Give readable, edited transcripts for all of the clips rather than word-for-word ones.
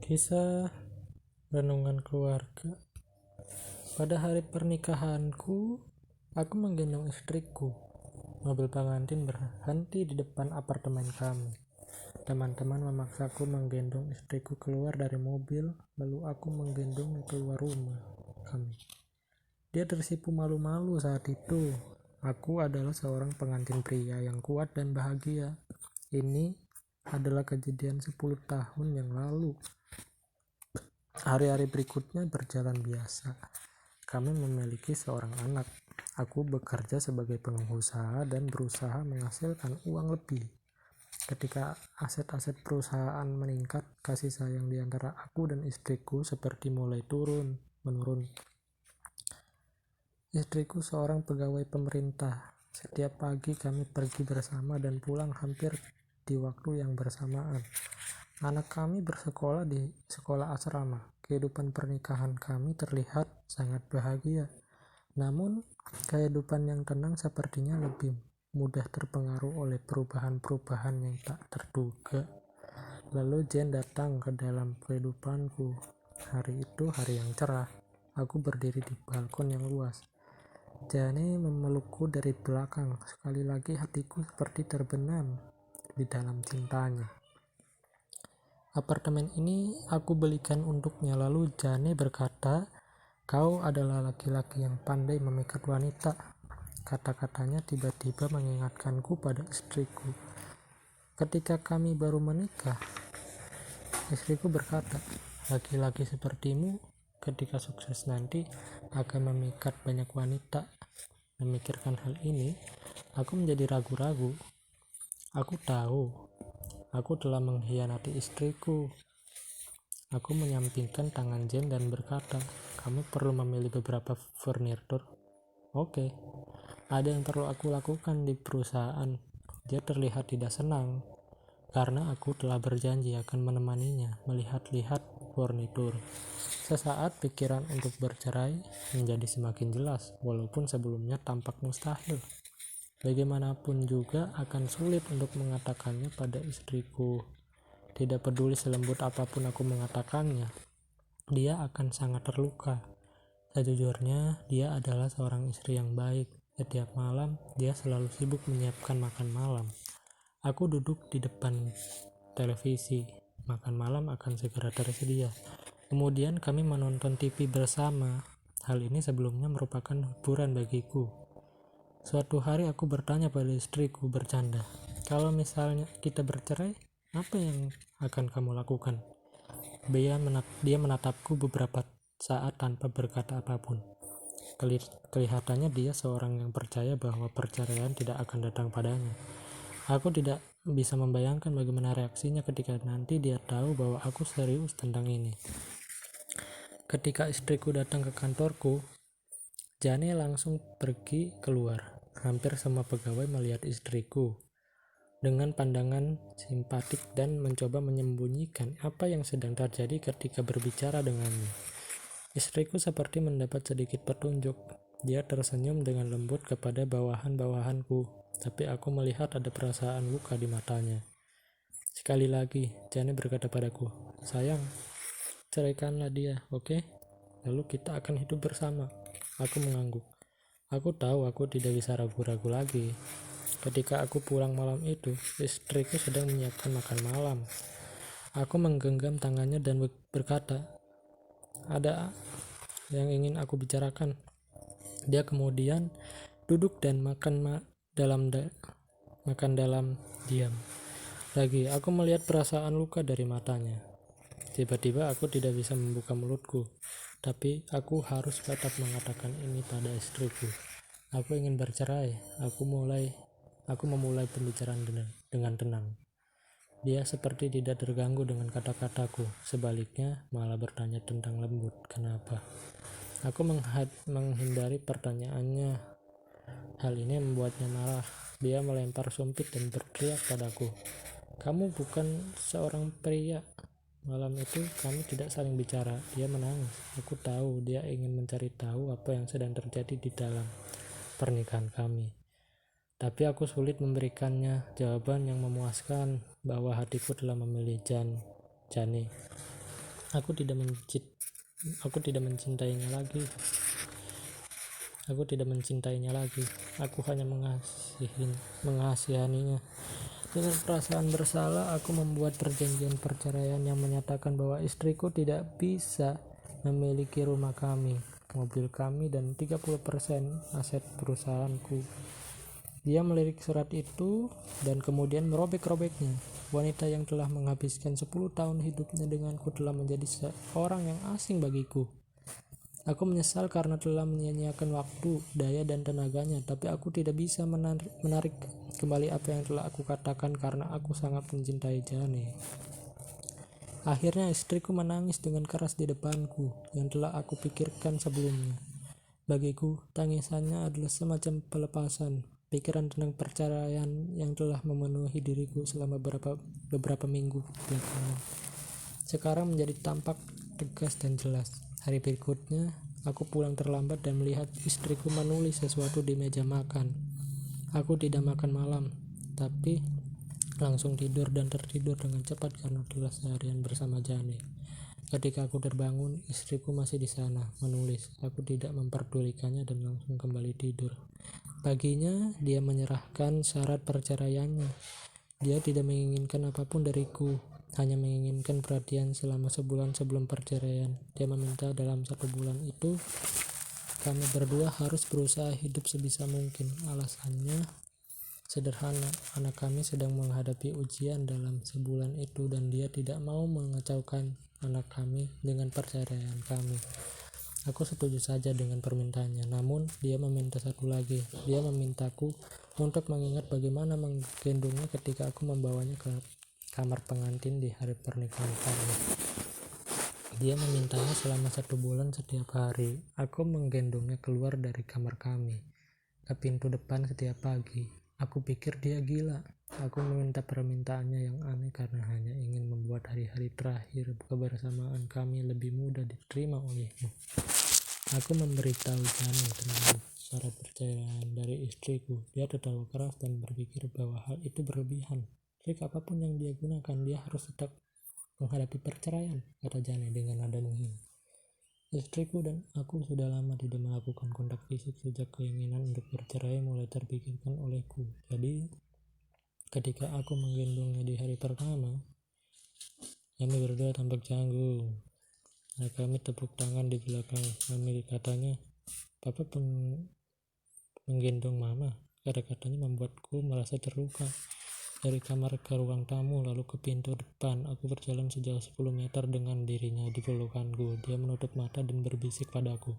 Kisah renungan keluarga. Pada hari pernikahanku, aku menggendong istriku. Mobil pengantin berhenti di depan apartemen kami. Teman-teman memaksaku menggendong istriku keluar dari mobil, lalu aku menggendongnya keluar rumah kami. Dia tersipu malu-malu saat itu. Aku adalah seorang pengantin pria yang kuat dan bahagia. Ini adalah kejadian 10 tahun yang lalu. Hari-hari berikutnya berjalan biasa. Kami memiliki seorang anak. Aku bekerja sebagai pengusaha dan berusaha menghasilkan uang lebih. Ketika aset-aset perusahaan meningkat, kasih sayang di antara aku dan istriku seperti mulai menurun. Istriku seorang pegawai pemerintah. Setiap pagi kami pergi bersama dan pulang hampir di waktu yang bersamaan. Anak kami bersekolah di sekolah asrama. Kehidupan pernikahan kami terlihat sangat bahagia. Namun, kehidupan yang tenang sepertinya lebih mudah terpengaruh oleh perubahan-perubahan yang tak terduga. Lalu Jen datang ke dalam kehidupanku. Hari itu hari yang cerah. Aku berdiri di balkon yang luas. Jane memelukku dari belakang. Sekali lagi hatiku seperti terbenam di dalam cintanya. Apartemen ini aku belikan untuknya. Lalu Jane berkata, "Kau adalah laki-laki yang pandai memikat wanita." Kata-katanya tiba-tiba mengingatkanku pada istriku. Ketika kami baru menikah, istriku berkata, "Laki-laki sepertimu ketika sukses nanti akan memikat banyak wanita." Memikirkan hal ini, aku menjadi ragu-ragu. Aku tahu aku telah mengkhianati istriku. Aku menyampingkan tangan Jen dan berkata, "Kamu perlu memilih beberapa furnitur." Oke, ada yang perlu aku lakukan di perusahaan. Dia terlihat tidak senang karena aku telah berjanji akan menemaninya melihat-lihat furnitur. Sesaat pikiran untuk bercerai menjadi semakin jelas, walaupun sebelumnya tampak mustahil. Bagaimanapun juga akan sulit untuk mengatakannya pada istriku. Tidak peduli selembut apapun aku mengatakannya, dia akan sangat terluka. Sejujurnya, dia adalah seorang istri yang baik. Setiap malam, dia selalu sibuk menyiapkan makan malam. Aku duduk di depan televisi. Makan malam akan segera tersedia. Kemudian kami menonton TV bersama. Hal ini sebelumnya merupakan hiburan bagiku. Suatu hari aku bertanya pada istriku bercanda, "Kalau misalnya kita bercerai, apa yang akan kamu lakukan?" Dia menatapku beberapa saat tanpa berkata apapun. Kelihatannya dia seorang yang percaya bahwa perceraian tidak akan datang padanya. Aku tidak bisa membayangkan bagaimana reaksinya ketika nanti dia tahu bahwa aku serius tentang ini. Ketika istriku datang ke kantorku, Jane langsung pergi keluar. Hampir semua pegawai melihat istriku dengan pandangan simpatik dan mencoba menyembunyikan apa yang sedang terjadi ketika berbicara dengannya. Istriku seperti mendapat sedikit petunjuk. Dia tersenyum dengan lembut kepada bawahan-bawahanku, tapi aku melihat ada perasaan luka di matanya. Sekali lagi, Jane berkata padaku, "Sayang, ceraikanlah dia, oke? Lalu kita akan hidup bersama." Aku mengangguk. Aku tahu aku tidak bisa ragu-ragu lagi. Ketika aku pulang malam itu, istriku sedang menyiapkan makan malam. Aku menggenggam tangannya dan berkata, "Ada yang ingin aku bicarakan." Dia kemudian duduk dan makan dalam diam. Lagi, aku melihat perasaan luka dari matanya. Tiba-tiba aku tidak bisa membuka mulutku, tapi aku harus tetap mengatakan ini pada istriku. Aku ingin bercerai. Aku memulai pembicaraan dengan tenang. Dia seperti tidak terganggu dengan kata-kataku. Sebaliknya, malah bertanya tentang lembut. Kenapa? Aku menghindari pertanyaannya. Hal ini membuatnya marah. Dia melempar sumpit dan berteriak padaku, "Kamu bukan seorang pria." Malam itu kami tidak saling bicara. Dia menangis. Aku tahu dia ingin mencari tahu apa yang sedang terjadi di dalam pernikahan kami. Tapi aku sulit memberikannya jawaban yang memuaskan bahwa hatiku telah memilih Jane. Aku tidak mencintainya lagi. Aku hanya mengasihaninya. Dengan perasaan bersalah, aku membuat perjanjian perceraian yang menyatakan bahwa istriku tidak bisa memiliki rumah kami, mobil kami, dan 30% aset perusahaanku. Dia melirik surat itu dan kemudian merobek-robeknya. Wanita yang telah menghabiskan 10 tahun hidupnya denganku telah menjadi seorang yang asing bagiku. Aku menyesal karena telah menyia-nyiakan waktu, daya, dan tenaganya, tapi aku tidak bisa menarik kembali apa yang telah aku katakan karena aku sangat mencintai Jane. Akhirnya istriku menangis dengan keras di depanku, yang telah aku pikirkan sebelumnya. Bagiku, tangisannya adalah semacam pelepasan. Pikiran tentang perceraian yang telah memenuhi diriku selama beberapa minggu belakangan sekarang menjadi tampak tegas dan jelas. Hari berikutnya, aku pulang terlambat dan melihat istriku menulis sesuatu di meja makan. Aku tidak makan malam, tapi langsung tidur dan tertidur dengan cepat karena telah seharian bersama Jane. Ketika aku terbangun, istriku masih di sana, menulis. Aku tidak memperdulikannya dan langsung kembali tidur. Paginya, dia menyerahkan syarat perceraiannya. Dia tidak menginginkan apapun dariku, hanya menginginkan perhatian selama sebulan sebelum perceraian. Dia meminta dalam 1 bulan itu, kami berdua harus berusaha hidup sebisa mungkin. Alasannya sederhana, anak kami sedang menghadapi ujian dalam sebulan itu dan dia tidak mau mengacaukan anak kami dengan perceraian kami. Aku setuju saja dengan permintaannya, namun dia meminta satu lagi. Dia memintaku untuk mengingat bagaimana menggendongnya ketika aku membawanya ke kamar pengantin di hari pernikahan kami. Dia memintanya selama 1 bulan setiap hari. Aku menggendongnya keluar dari kamar kami ke pintu depan setiap pagi. Aku pikir dia gila. Aku meminta permintaannya yang aneh karena hanya ingin membuat hari-hari terakhir kebersamaan kami lebih mudah diterima olehmu. Aku memberitahu Jane tentang syarat perceraian dari istriku. Dia tertawa keras dan berpikir bahwa hal itu berlebihan. Trik apapun yang dia gunakan, dia harus tetap menghadapi perceraian, kata Jane dengan nada dingin. Istriku dan aku sudah lama tidak melakukan kontak fisik sejak keinginan untuk bercerai mulai terpikirkan olehku. Jadi, ketika aku menggendongnya di hari pertama, kami berdua tampak canggung. Kami tepuk tangan di belakang kami, katanya, "Papa menggendong Mama." Kata-katanya membuatku merasa terluka. Dari kamar ke ruang tamu, lalu ke pintu depan, aku berjalan sejauh 10 meter dengan dirinya di pelukanku. Dia menutup mata dan berbisik padaku,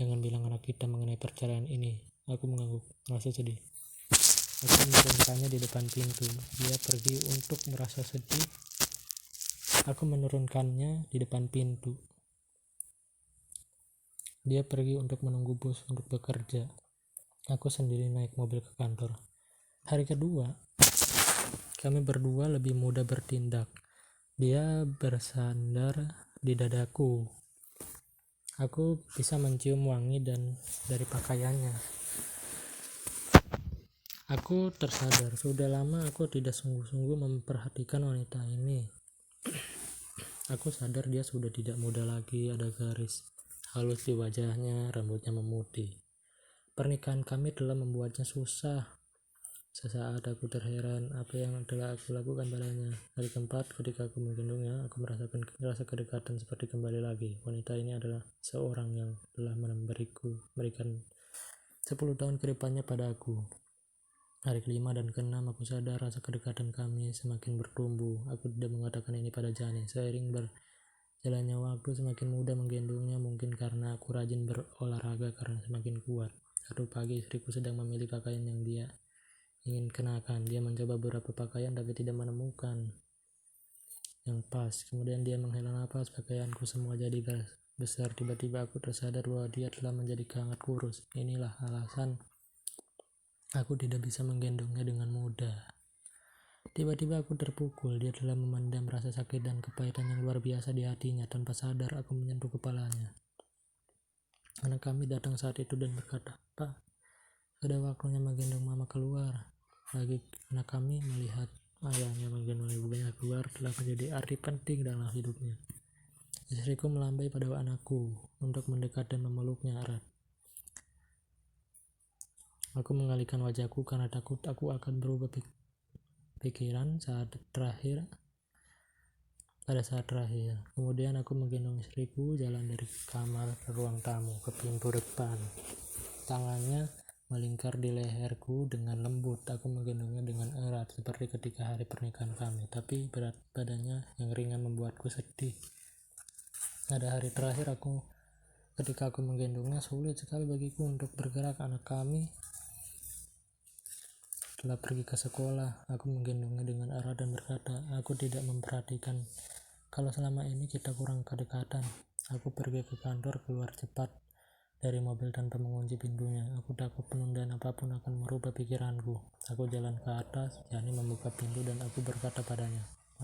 "Jangan bilang anak kita mengenai perceraian ini." Aku mengangguk, merasa sedih. Aku menurunkannya di depan pintu. Dia pergi untuk merasa sedih. Aku menurunkannya di depan pintu. Dia pergi untuk menunggu bus untuk bekerja. Aku sendiri naik mobil ke kantor. Hari kedua, kami berdua lebih mudah bertindak. Dia bersandar di dadaku. Aku bisa mencium wangi dari pakaiannya. Aku tersadar, sudah lama aku tidak sungguh-sungguh memperhatikan wanita ini. Aku sadar dia sudah tidak muda lagi, ada garis halus di wajahnya, rambutnya memutih. Pernikahan kami telah membuatnya susah. Sesaat aku terheran apa yang telah aku lakukan padanya. Hari keempat, ketika aku menggendongnya, aku merasakan rasa kedekatan seperti kembali lagi. Wanita ini adalah seorang yang telah memberikan 10 tahun ke depannya pada aku. Hari kelima dan keenam, aku sadar rasa kedekatan kami semakin bertumbuh. Aku tidak mengatakan ini pada Jane. Seiring berjalannya waktu, semakin mudah menggendongnya, mungkin karena aku rajin berolahraga karena semakin kuat. Satu pagi, istriku sedang memilih pakaian yang dia ingin kenakan. Dia mencoba beberapa pakaian tapi tidak menemukan yang pas. Kemudian dia menghela napas, pakaianku semua jadi besar. Tiba-tiba aku tersadar bahwa dia telah menjadi sangat kurus. Inilah alasan aku tidak bisa menggendongnya dengan mudah. Tiba-tiba aku terpukul. Dia telah memendam rasa sakit dan kepahitan yang luar biasa di hatinya. Tanpa sadar aku menyentuh kepalanya. Anak kami datang saat itu dan berkata, "Pak, sudah waktunya menggendong Mama keluar." Bagi anak kami, melihat ayahnya menggendong ibunya keluar telah menjadi arti penting dalam hidupnya. Istriku melambai pada anakku untuk mendekat dan memeluknya erat. Aku mengalihkan wajahku karena takut aku akan berubah pikiran pada saat terakhir. Kemudian aku menggendong istriku jalan dari kamar ke ruang tamu ke pintu depan. Tangannya melingkar di leherku dengan lembut. Aku menggendongnya dengan erat seperti ketika hari pernikahan kami, tapi berat badannya yang ringan membuatku sedih. Pada hari terakhir ketika aku menggendongnya, sulit sekali bagiku untuk bergerak. Anak kami telah pergi ke sekolah. Aku menggendongnya dengan erat dan berkata, aku tidak memperhatikan kalau selama ini kita kurang kedekatan. Aku pergi ke kantor, keluar cepat dari mobil tanpa mengunci pintunya. Aku takut penundaan apapun akan merubah pikiranku. Aku jalan ke atas, Jani membuka pintu dan aku berkata padanya,